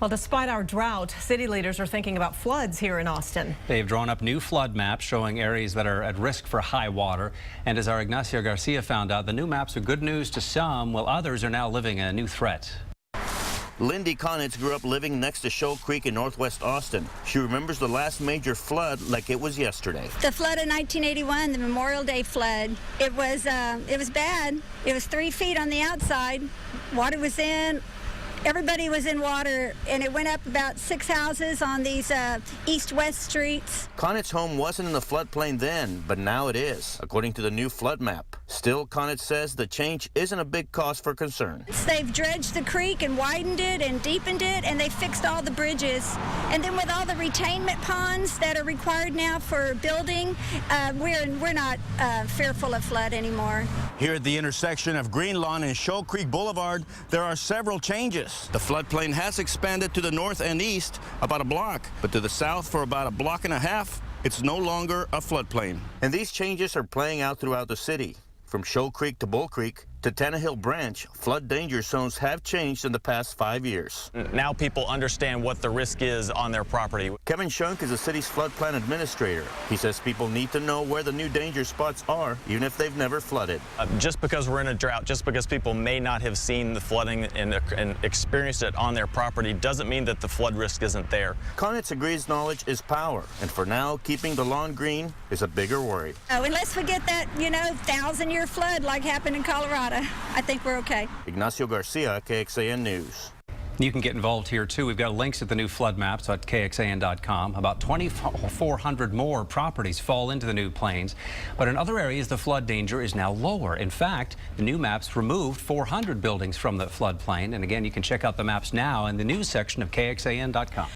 Well, despite our drought, city leaders are thinking about floods here in Austin. They've drawn up new flood maps showing areas that are at risk for high water. And as our Ignacio Garcia found out, the new maps are good news to some, while others are now living in a new threat. Lindy Conitz grew up living next to Shoal Creek in northwest Austin. She remembers the last major flood like it was yesterday. The flood of 1981, the Memorial Day flood, it was bad. It was 3 feet on the outside. Water was in. Everybody was in water, and it went up about 6 houses on these east-west streets. Conitz's home wasn't in the floodplain then, but now it is, according to the new flood map. Still, Conitz says the change isn't a big cause for concern. They've dredged the creek and widened it and deepened it, and they fixed all the bridges. And then with all the retainment ponds that are required now for building, we're not fearful of flood anymore. Here at the intersection of Green Lawn and Shoal Creek Boulevard, there are several changes. The floodplain has expanded to the north and east about a block, but to the south for about a block and a half, it's no longer a floodplain. And these changes are playing out throughout the city. From Shoal Creek to Bull Creek to Tannehill Branch, flood danger zones have changed in the past 5 years. Now people understand what the risk is on their property. Kevin Shunk is the city's flood plan administrator. He says people need to know where the new danger spots are, even if they've never flooded. Just because we're in a drought, just because people may not have seen the flooding and experienced it on their property, doesn't mean that the flood risk isn't there. Conitz agrees knowledge is power, and for now, keeping the lawn green is a bigger worry. Oh, and let's forget that, 1,000-year flood like happened in Colorado. I think we're okay. Ignacio Garcia, KXAN News. You can get involved here too. We've got links at the new flood maps at KXAN.com. About 2,400 more properties fall into the new plains, but in other areas the flood danger is now lower. In fact, the new maps removed 400 buildings from the floodplain. And again, you can check out the maps now in the news section of KXAN.com.